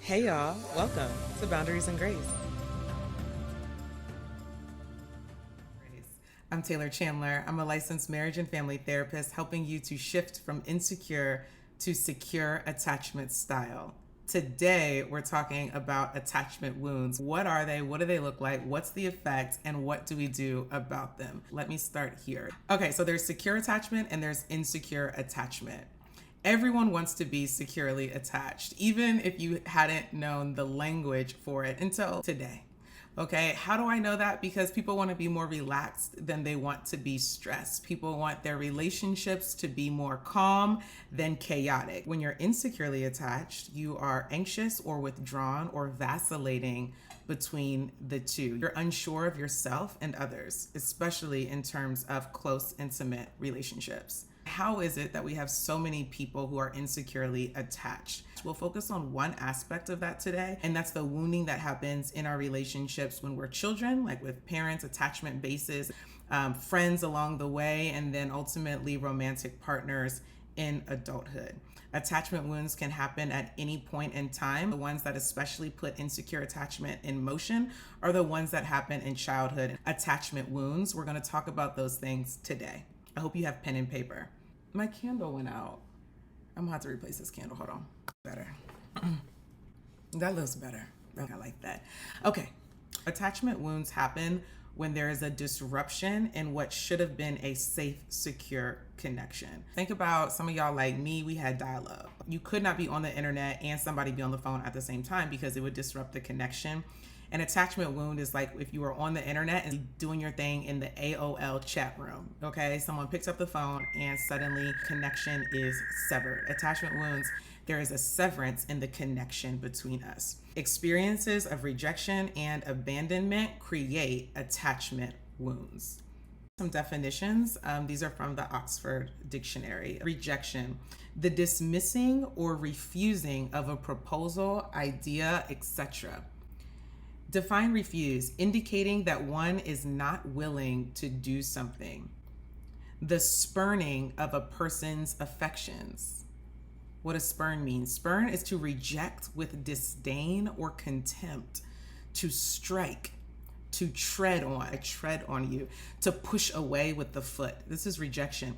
Hey y'all, welcome to Boundaries and Grace. I'm Taylor Chandler. I'm a licensed marriage and family therapist helping you to shift from insecure to secure attachment style. Today, we're talking about attachment wounds. What are they? What do they look like? What's the effect? And what do we do about them? Let me start here. Okay, so there's secure attachment and there's insecure attachment. Everyone wants to be securely attached, even if you hadn't known the language for it until today. Okay, how do I know that? Because people want to be more relaxed than they want to be stressed. People want their relationships to be more calm than chaotic. When you're insecurely attached, you are anxious or withdrawn or vacillating between the two. You're unsure of yourself and others, especially in terms of close, intimate relationships. How is it that we have so many people who are insecurely attached? We'll focus on one aspect of that today, and that's the wounding that happens in our relationships when we're children, like with parents, attachment bases, friends along the way, and then ultimately romantic partners in adulthood. Attachment wounds can happen at any point in time. The ones that especially put insecure attachment in motion are the ones that happen in childhood. Attachment wounds, we're going to talk about those things today. I hope you have pen and paper. My candle went out. I'm gonna have to replace this candle. Hold on. Better. That looks better. I like that. Okay. Attachment wounds happen when there is a disruption in what should have been a safe, secure connection. Think about some of y'all like me, we had dial-up. You could not be on the internet and somebody be on the phone at the same time because it would disrupt the connection. An attachment wound is like if you were on the internet and doing your thing in the AOL chat room, okay? Someone picks up the phone and suddenly connection is severed. Attachment wounds, there is a severance in the connection between us. Experiences of rejection and abandonment create attachment wounds. Some definitions, these are from the Oxford Dictionary. Rejection, the dismissing or refusing of a proposal, idea, etc. Define refuse, indicating that one is not willing to do something. The spurning of a person's affections. What does spurn mean? Spurn is to reject with disdain or contempt, to strike, to tread on. I tread on you, to push away with the foot. This is rejection.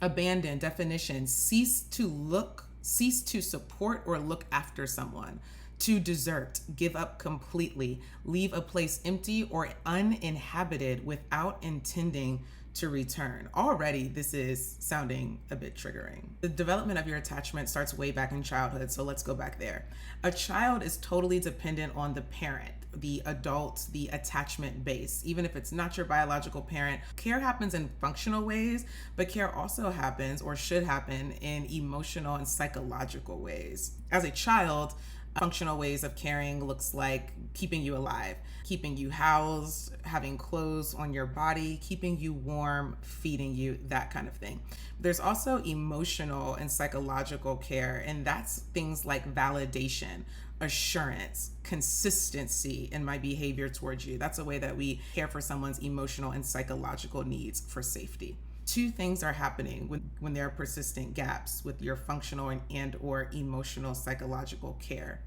Abandon, definition, cease to support or look after someone. To desert, give up completely, leave a place empty or uninhabited without intending to return. Already, this is sounding a bit triggering. The development of your attachment starts way back in childhood, so let's go back there. A child is totally dependent on the parent, the adult, the attachment base. Even if it's not your biological parent, care happens in functional ways, but care also happens or should happen in emotional and psychological ways. As a child, functional ways of caring looks like keeping you alive, keeping you housed, having clothes on your body, keeping you warm, feeding you, that kind of thing. There's also emotional and psychological care, and that's things like validation, assurance, consistency in my behavior towards you. That's a way that we care for someone's emotional and psychological needs for safety. Two things are happening when there are persistent gaps with your functional and or emotional psychological care.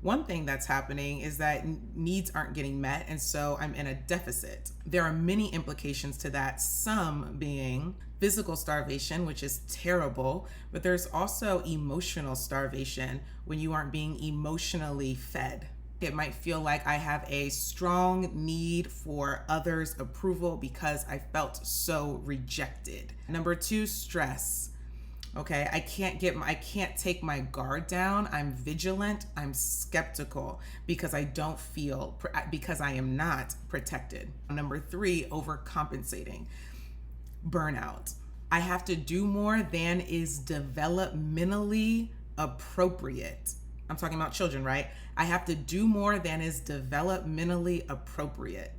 One thing that's happening is that needs aren't getting met, and so I'm in a deficit. There are many implications to that, some being physical starvation, which is terrible, but there's also emotional starvation when you aren't being emotionally fed. It might feel like I have a strong need for others' approval because I felt so rejected. Number two, stress. Okay, I can't take my guard down. I'm vigilant, I'm skeptical because I am not protected. Number three, overcompensating. Burnout. I have to do more than is developmentally appropriate. I'm talking about children, right? I have to do more than is developmentally appropriate.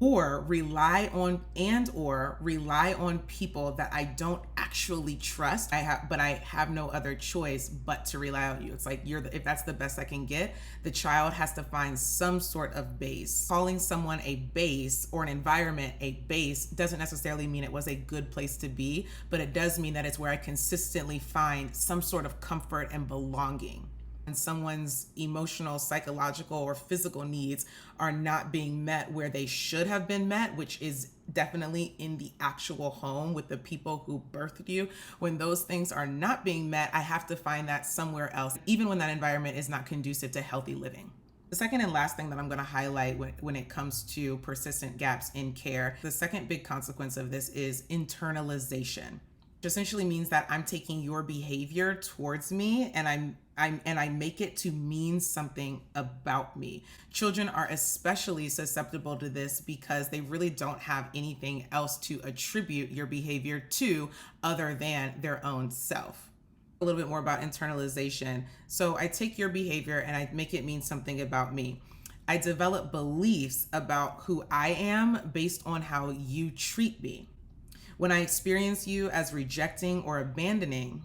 Or rely on people that I don't actually trust. But I have no other choice but to rely on you. It's like if that's the best I can get, the child has to find some sort of base. Calling someone a base or an environment a base doesn't necessarily mean it was a good place to be, but it does mean that it's where I consistently find some sort of comfort and belonging. someone's emotional, psychological, or physical needs are not being met where they should have been met, which is definitely in the actual home with the people who birthed you. When those things are not being met, I have to find that somewhere else, even when that environment is not conducive to healthy living. The second and last thing that I'm going to highlight when it comes to persistent gaps in care, the second big consequence of this is internalization. Which essentially means that I'm taking your behavior towards me and I make it to mean something about me. Children are especially susceptible to this because they really don't have anything else to attribute your behavior to other than their own self. A little bit more about internalization. So I take your behavior and I make it mean something about me. I develop beliefs about who I am based on how you treat me. When I experience you as rejecting or abandoning,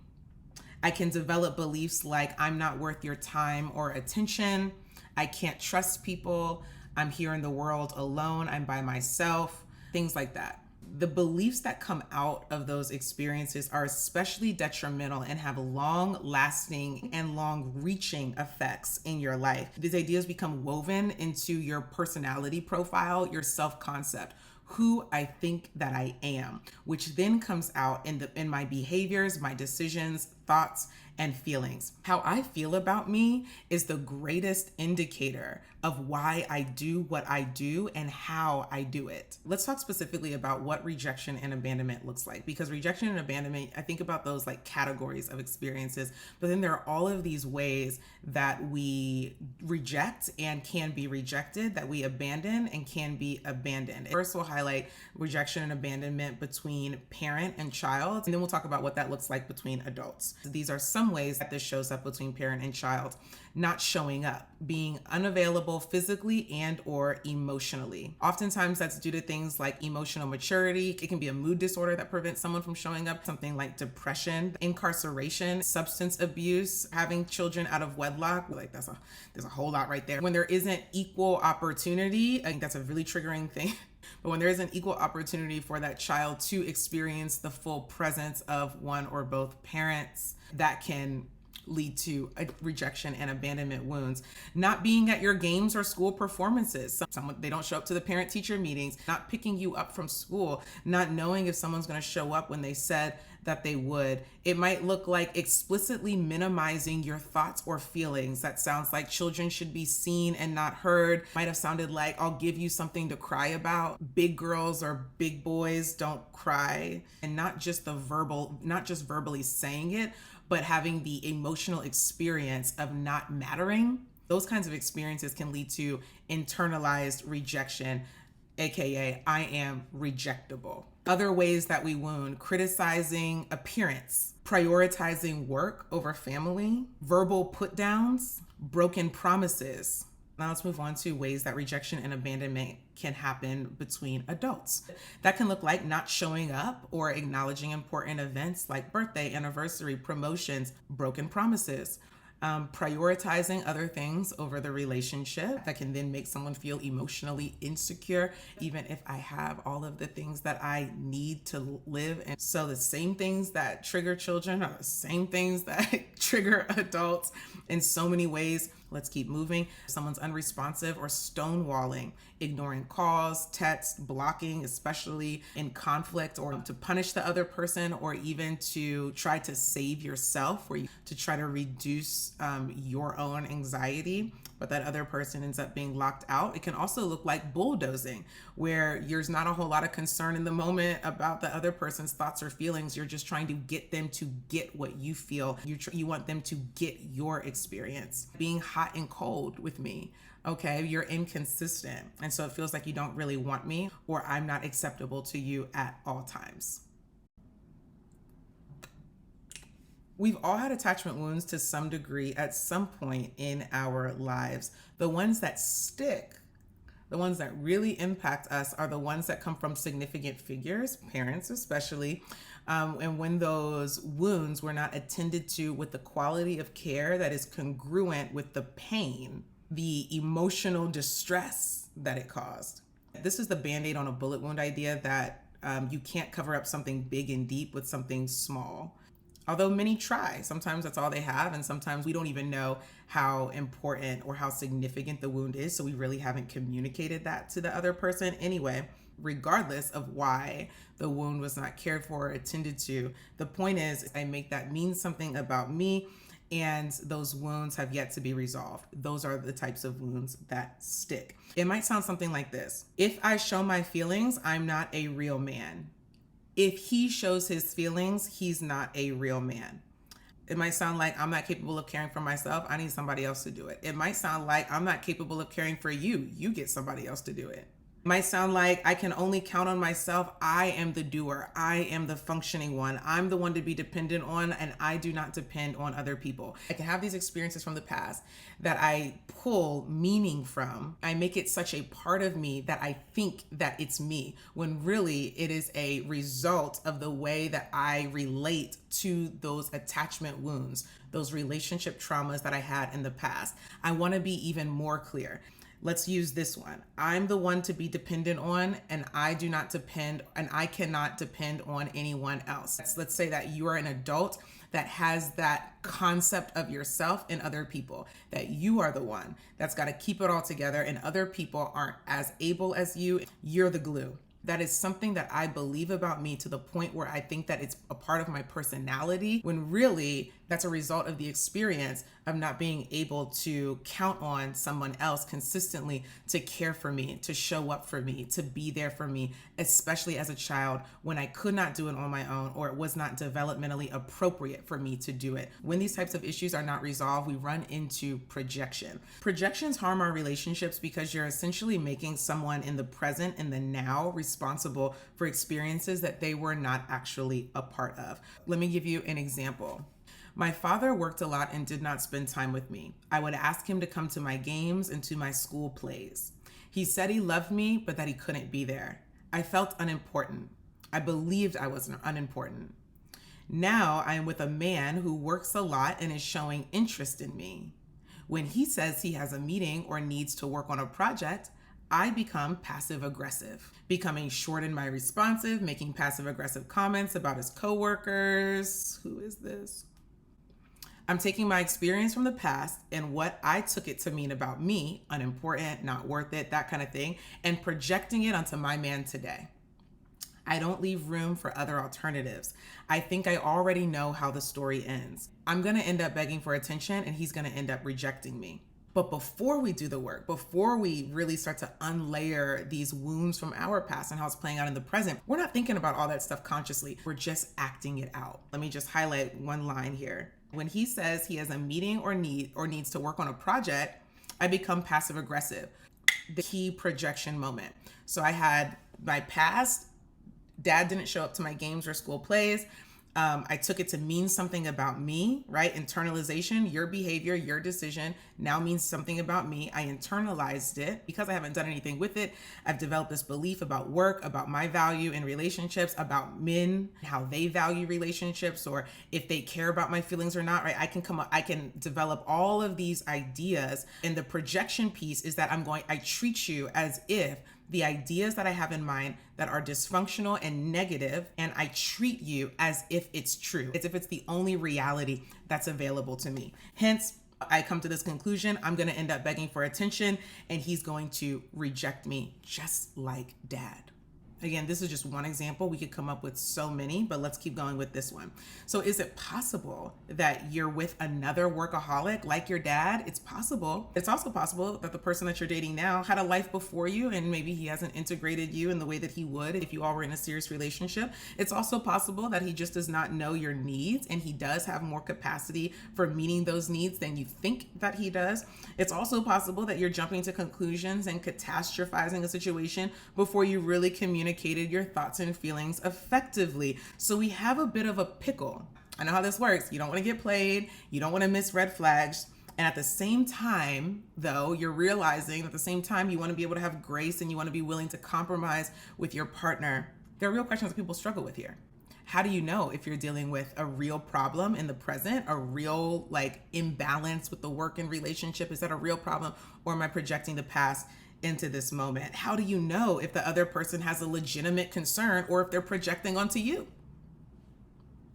I can develop beliefs like I'm not worth your time or attention. I can't trust people. I'm here in the world alone. I'm by myself, things like that. The beliefs that come out of those experiences are especially detrimental and have long lasting and long reaching effects in your life. These ideas become woven into your personality profile, your self-concept, who I think that I am, which then comes out in my behaviors, my decisions, thoughts, and feelings. How I feel about me is the greatest indicator of why I do what I do and how I do it. Let's talk specifically about what rejection and abandonment looks like, because rejection and abandonment, I think about those like categories of experiences, but then there are all of these ways that we reject and can be rejected, that we abandon and can be abandoned. First, we'll highlight rejection and abandonment between parent and child, and then we'll talk about what that looks like between adults. These are some ways that this shows up between parent and child. Not showing up, being unavailable physically and or emotionally. Oftentimes that's due to things like emotional maturity. It can be a mood disorder that prevents someone from showing up, something like depression, incarceration, substance abuse, having children out of wedlock. Like there's a whole lot right there. When there isn't equal opportunity, I think that's a really triggering thing. But when there isn't equal opportunity for that child to experience the full presence of one or both parents, that can lead to a rejection and abandonment wounds. Not being at your games or school performances. They don't show up to the parent-teacher meetings, not picking you up from school, not knowing if someone's going to show up when they said that they would. It might look like explicitly minimizing your thoughts or feelings. That sounds like children should be seen and not heard. Might have sounded like I'll give you something to cry about. Big girls or big boys don't cry. And not just verbally saying it, but having the emotional experience of not mattering. Those kinds of experiences can lead to internalized rejection, aka I am rejectable. Other ways that we wound: criticizing appearance, prioritizing work over family, verbal put downs, broken promises. Now let's move on to ways that rejection and abandonment can happen between adults. That can look like not showing up or acknowledging important events like birthday, anniversary, promotions, broken promises. Prioritizing other things over the relationship. That can then make someone feel emotionally insecure, even if I have all of the things that I need to live. And so the same things that trigger children are the same things that trigger adults in so many ways. Let's keep moving. Someone's unresponsive or stonewalling, ignoring calls, texts, blocking, especially in conflict, or to punish the other person, or even to try to save yourself, or to try to reduce your own anxiety, but that other person ends up being locked out. It can also look like bulldozing, where there's not a whole lot of concern in the moment about the other person's thoughts or feelings. You're just trying to get them to get what you feel. You want them to get your experience. Being hot and cold with me. Okay, you're inconsistent. And so it feels like you don't really want me, or I'm not acceptable to you at all times. We've all had attachment wounds to some degree at some point in our lives. The ones that stick, the ones that really impact us, are the ones that come from significant figures, parents especially, and when those wounds were not attended to with the quality of care that is congruent with the pain, the emotional distress that it caused. This is the Band-Aid on a bullet wound idea, that you can't cover up something big and deep with something small. Although many try, sometimes that's all they have, and sometimes we don't even know how important or how significant the wound is, so we really haven't communicated that to the other person anyway. Regardless of why the wound was not cared for or attended to, the point is I make that mean something about me, and those wounds have yet to be resolved. Those are the types of wounds that stick. It might sound something like this: if I show my feelings, I'm not a real man. If he shows his feelings, he's not a real man. It might sound like I'm not capable of caring for myself. I need somebody else to do it. It might sound like I'm not capable of caring for you. You get somebody else to do it. It might sound like I can only count on myself. I am the doer. I am the functioning one. I'm the one to be dependent on, and I do not depend on other people. I can have these experiences from the past that I pull meaning from. I make it such a part of me that I think that it's me, when really it is a result of the way that I relate to those attachment wounds, those relationship traumas that I had in the past. I want to be even more clear. Let's use this one. I'm the one to be dependent on, and I do not depend, and I cannot depend on anyone else. Let's say that you are an adult that has that concept of yourself and other people, that you are the one that's got to keep it all together, and other people aren't as able as you. You're the glue. That is something that I believe about me to the point where I think that it's a part of my personality, when really that's a result of the experience of not being able to count on someone else consistently to care for me, to show up for me, to be there for me, especially as a child when I could not do it on my own, or it was not developmentally appropriate for me to do it. When these types of issues are not resolved, we run into projection. Projections harm our relationships because you're essentially making someone in the present, in the now, responsible for experiences that they were not actually a part of. Let me give you an example. My father worked a lot and did not spend time with me. I would ask him to come to my games and to my school plays. He said he loved me, but that he couldn't be there. I felt unimportant. I believed I was unimportant. Now I am with a man who works a lot and is showing interest in me. When he says he has a meeting or needs to work on a project, I become passive aggressive, becoming short in my responsive, making passive aggressive comments about his coworkers. Who is this? I'm taking my experience from the past and what I took it to mean about me, unimportant, not worth it, that kind of thing, and projecting it onto my man today. I don't leave room for other alternatives. I think I already know how the story ends. I'm going to end up begging for attention, and he's going to end up rejecting me. But before we do the work, before we really start to unlayer these wounds from our past and how it's playing out in the present, we're not thinking about all that stuff consciously. We're just acting it out. Let me just highlight one line here. When he says he has a meeting or needs to work on a project, I become passive aggressive. The key projection moment. So I had my past, dad didn't show up to my games or school plays. I took it to mean something about me, right? Internalization, your behavior, your decision now means something about me. I internalized it because I haven't done anything with it. I've developed this belief about work, about my value in relationships, about men, how they value relationships, or if they care about my feelings or not, right? I can develop all of these ideas. And the projection piece is that I treat you as if the ideas that I have in mind that are dysfunctional and negative, and I treat you as if it's true, as if it's the only reality that's available to me. Hence, I come to this conclusion: I'm going to end up begging for attention, and he's going to reject me just like dad. Again, this is just one example. We could come up with so many, but let's keep going with this one. So is it possible that you're with another workaholic like your dad? It's possible. It's also possible that the person that you're dating now had a life before you, and maybe he hasn't integrated you in the way that he would if you all were in a serious relationship. It's also possible that he just does not know your needs, and he does have more capacity for meeting those needs than you think that he does. It's also possible that you're jumping to conclusions and catastrophizing a situation before you really communicated your thoughts and feelings effectively. So we have a bit of a pickle. I know how this works. You don't want to get played. You don't want to miss red flags. And at the same time, though, you're realizing at the same time you want to be able to have grace and you want to be willing to compromise with your partner. There are real questions that people struggle with here. How do you know if you're dealing with a real problem in the present, a real imbalance with the work and relationship? Is that a real problem, or am I projecting the past into this moment? How do you know if the other person has a legitimate concern or if they're projecting onto you?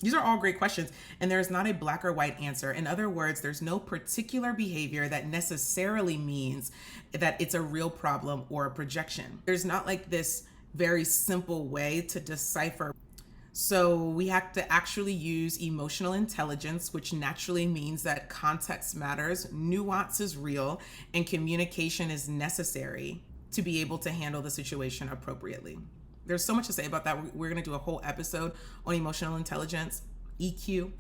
These are all great questions, and there is not a black or white answer. In other words, there's no particular behavior that necessarily means that it's a real problem or a projection. There's not like this very simple way to decipher. So we have to actually use emotional intelligence, which naturally means that context matters, nuance is real, and communication is necessary to be able to handle the situation appropriately. There's so much to say about that. We're going to do a whole episode on emotional intelligence, EQ.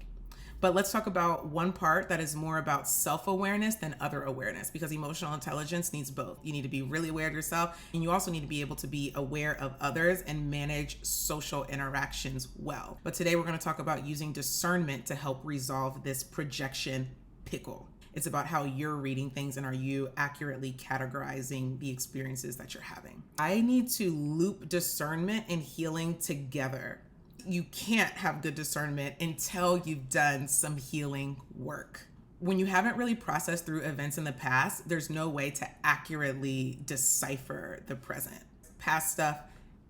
But let's talk about one part that is more about self-awareness than other awareness, because emotional intelligence needs both. You need to be really aware of yourself, and you also need to be able to be aware of others and manage social interactions well. But today we're going to talk about using discernment to help resolve this projection pickle. It's about how you're reading things and are you accurately categorizing the experiences that you're having. I need to loop discernment and healing together. You can't have good discernment until you've done some healing work. When you haven't really processed through events in the past, there's no way to accurately decipher the present. Past stuff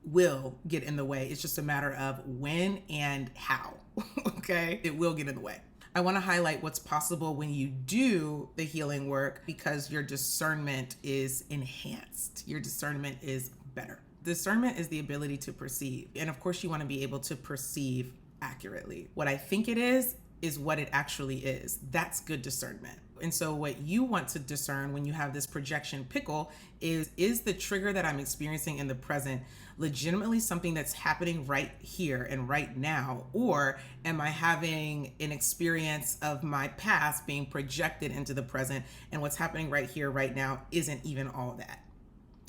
will get in the way. It's just a matter of when and how, okay? It will get in the way. I want to highlight what's possible when you do the healing work, because your discernment is enhanced. Your discernment is better. Discernment is the ability to perceive. And of course, you want to be able to perceive accurately. What I think it is what it actually is. That's good discernment. And so what you want to discern when you have this projection pickle is the trigger that I'm experiencing in the present legitimately something that's happening right here and right now? Or am I having an experience of my past being projected into the present, and what's happening right here, right now isn't even all that?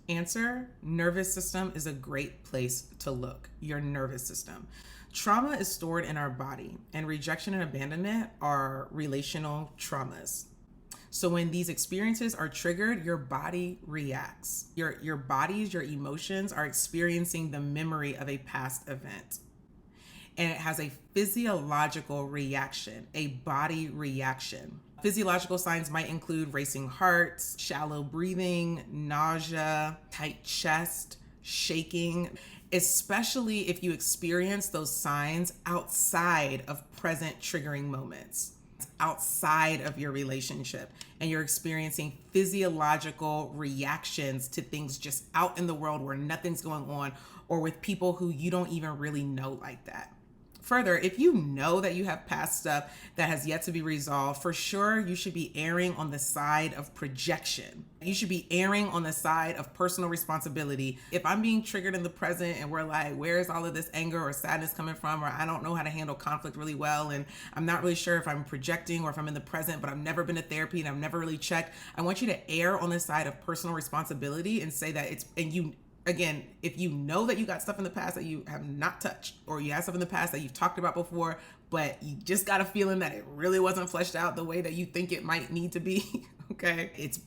Answer: nervous system is a great place to look. Your nervous system. Trauma is stored in our body, and rejection and abandonment are relational traumas. So when these experiences are triggered, your body reacts. Your bodies, your emotions are experiencing the memory of a past event. And it has a physiological reaction, a body reaction. Physiological signs might include racing hearts, shallow breathing, nausea, tight chest, shaking, especially if you experience those signs outside of present triggering moments, outside of your relationship, and you're experiencing physiological reactions to things just out in the world where nothing's going on, or with people who you don't even really know like that. Further, if you know that you have past stuff that has yet to be resolved, for sure you should be erring on the side of projection. You should be erring on the side of personal responsibility. If I'm being triggered in the present and we're like, where's all of this anger or sadness coming from? Or I don't know how to handle conflict really well, and I'm not really sure if I'm projecting or if I'm in the present, but I've never been to therapy and I've never really checked. I want you to err on the side of personal responsibility and say that it's, and you, again, if you know that you got stuff in the past that you have not touched, or you have stuff in the past that you've talked about before, but you just got a feeling that it really wasn't fleshed out the way that you think it might need to be, okay? It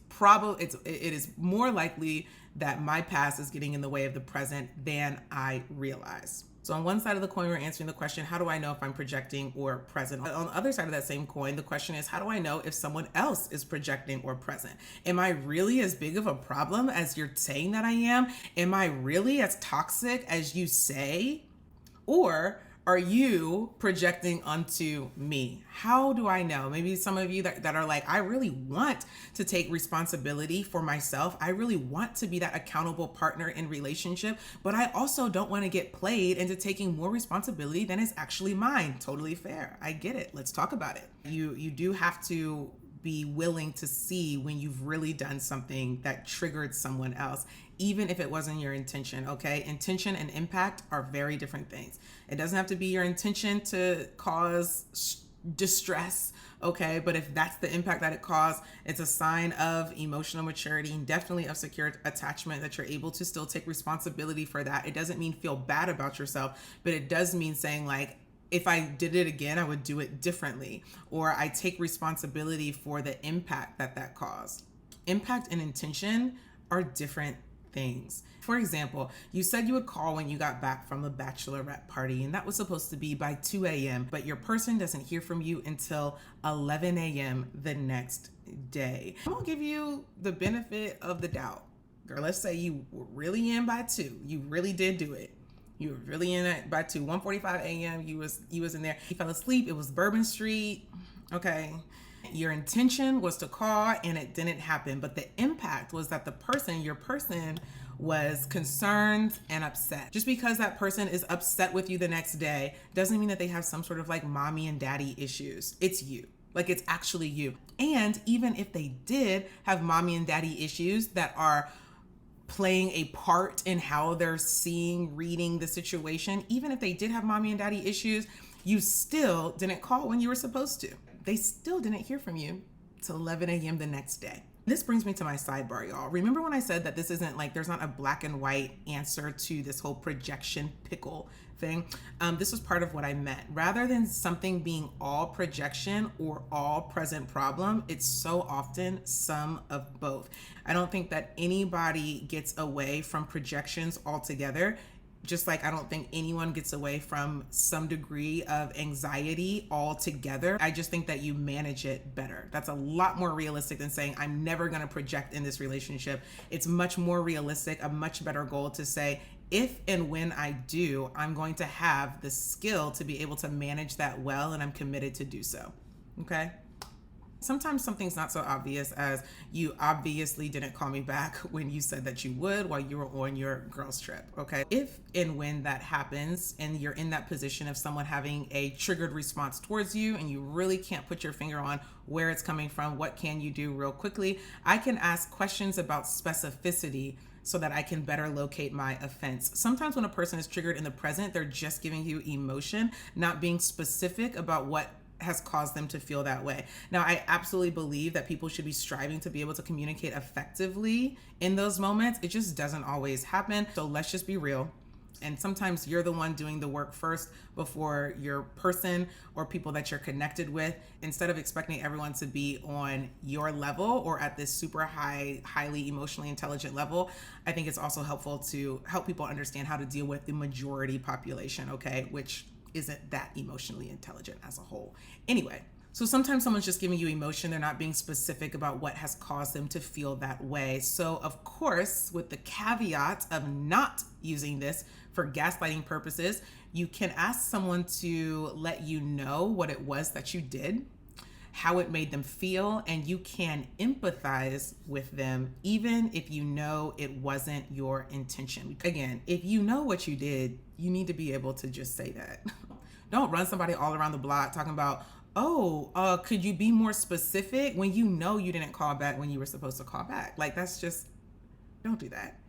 is more likely that my past is getting in the way of the present than I realize. So on one side of the coin, we're answering the question, how do I know if I'm projecting or present? On the other side of that same coin, the question is, how do I know if someone else is projecting or present? Am I really as big of a problem as you're saying that I am? Am I really as toxic as you say? Or are you projecting onto me? How do I know? Maybe some of you that are like, I really want to take responsibility for myself. I really want to be that accountable partner in relationship, but I also don't want to get played into taking more responsibility than is actually mine. Totally fair. I get it. Let's talk about it. You do have to be willing to see when you've really done something that triggered someone else, even if it wasn't your intention, okay? Intention and impact are very different things. It doesn't have to be your intention to cause distress, okay? But if that's the impact that it caused, it's a sign of emotional maturity and definitely of secure attachment that you're able to still take responsibility for that. It doesn't mean feel bad about yourself, but it does mean saying like, if I did it again, I would do it differently, or I take responsibility for the impact that caused. Impact and intention are different things. For example, you said you would call when you got back from the bachelorette party, and that was supposed to be by 2 a.m., but your person doesn't hear from you until 11 a.m. the next day. I'm gonna give you the benefit of the doubt. Girl, let's say you were really in by 2. You really did do it. You were really in it by 1:45 a.m. You was in there. You fell asleep. It was Bourbon Street. Okay. Your intention was to call and it didn't happen, but the impact was that your person was concerned and upset. Just because that person is upset with you the next day doesn't mean that they have some sort of like mommy and daddy issues. It's you. Like, it's actually you. And even if they did have mommy and daddy issues that are playing a part in how they're reading the situation, even if they did have mommy and daddy issues, you still didn't call when you were supposed to. They still didn't hear from you till 11 a.m. the next day. This brings me to my sidebar, y'all. Remember when I said that this isn't like, there's not a black and white answer to this whole projection pickle thing? This was part of what I meant. Rather than something being all projection or all present problem, it's so often some of both. I don't think that anybody gets away from projections altogether. Just like I don't think anyone gets away from some degree of anxiety altogether. I just think that you manage it better. That's a lot more realistic than saying, I'm never going to project in this relationship. It's much more realistic, a much better goal to say, if and when I do, I'm going to have the skill to be able to manage that well, and I'm committed to do so. Okay? Sometimes something's not so obvious as you obviously didn't call me back when you said that you would while you were on your girls trip, okay? If and when that happens and you're in that position of someone having a triggered response towards you and you really can't put your finger on where it's coming from, what can you do real quickly, I can ask questions about specificity so that I can better locate my offense. Sometimes when a person is triggered in the present, they're just giving you emotion, not being specific about what has caused them to feel that way. Now, I absolutely believe that people should be striving to be able to communicate effectively in those moments. It just doesn't always happen. So let's just be real. And sometimes you're the one doing the work first before your person or people that you're connected with, instead of expecting everyone to be on your level or at this super highly emotionally intelligent level. I think it's also helpful to help people understand how to deal with the majority population, okay, which isn't that emotionally intelligent as a whole. Anyway, so sometimes someone's just giving you emotion. They're not being specific about what has caused them to feel that way. So of course, with the caveat of not using this for gaslighting purposes, you can ask someone to let you know what it was that you did, how it made them feel, and you can empathize with them even if you know it wasn't your intention. Again, if you know what you did, you need to be able to just say that. Don't run somebody all around the block talking about, could you be more specific, when you know you didn't call back when you were supposed to call back. Like, that's just, don't do that.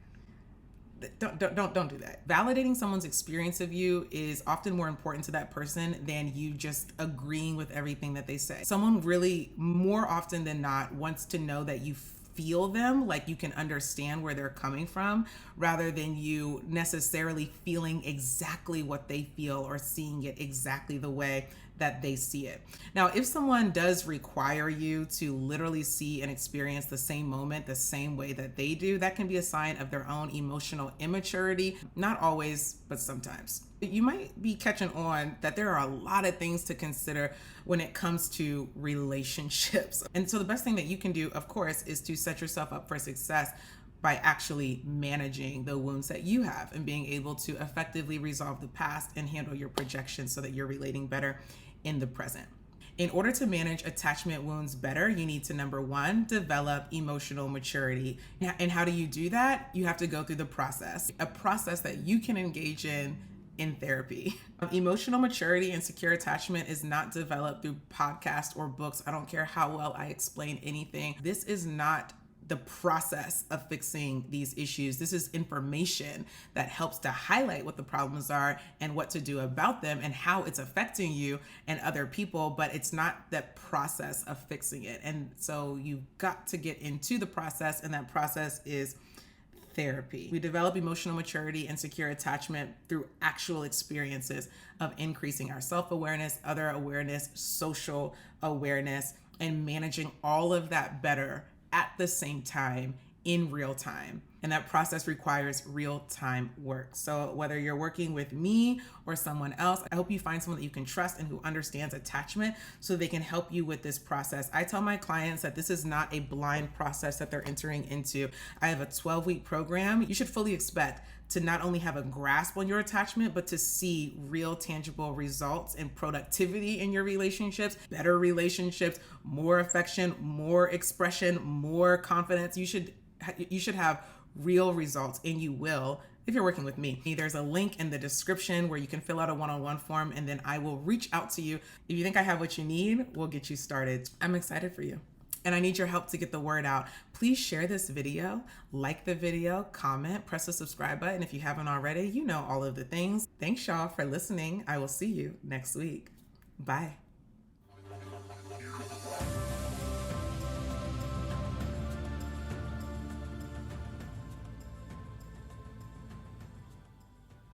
Don't do that. Validating someone's experience of you is often more important to that person than you just agreeing with everything that they say. Someone really, more often than not, wants to know that you feel them, like you can understand where they're coming from, rather than you necessarily feeling exactly what they feel or seeing it exactly the way that they see it. Now, if someone does require you to literally see and experience the same moment the same way that they do, that can be a sign of their own emotional immaturity. Not always, but sometimes. You might be catching on that there are a lot of things to consider when it comes to relationships. And so the best thing that you can do, of course, is to set yourself up for success by actually managing the wounds that you have and being able to effectively resolve the past and handle your projections so that you're relating better in the present. In order to manage attachment wounds better, you need to, number one, develop emotional maturity. And how do you do that? You have to go through the process, a process that you can engage in therapy. Emotional maturity and secure attachment is not developed through podcasts or books. I don't care how well I explain anything. This is not the process of fixing these issues. This is information that helps to highlight what the problems are and what to do about them and how it's affecting you and other people, but it's not that process of fixing it. And so you've got to get into the process, and that process is therapy. We develop emotional maturity and secure attachment through actual experiences of increasing our self-awareness, other awareness, social awareness, and managing all of that better at the same time in real time. And that process requires real-time work. So whether you're working with me or someone else, I hope you find someone that you can trust and who understands attachment so they can help you with this process. I tell my clients that this is not a blind process that they're entering into. I have a 12-week program. You should fully expect to not only have a grasp on your attachment, but to see real tangible results and productivity in your relationships, better relationships, more affection, more expression, more confidence. You should have real results, and you will if you're working with me. There's a link in the description where you can fill out a one-on-one form, and then I will reach out to you. If you think I have what you need, we'll get you started. I'm excited for you. And I need your help to get the word out. Please share this video, like the video, comment, press the subscribe button if you haven't already. You know all of the things. Thanks y'all for listening. I will see you next week. Bye.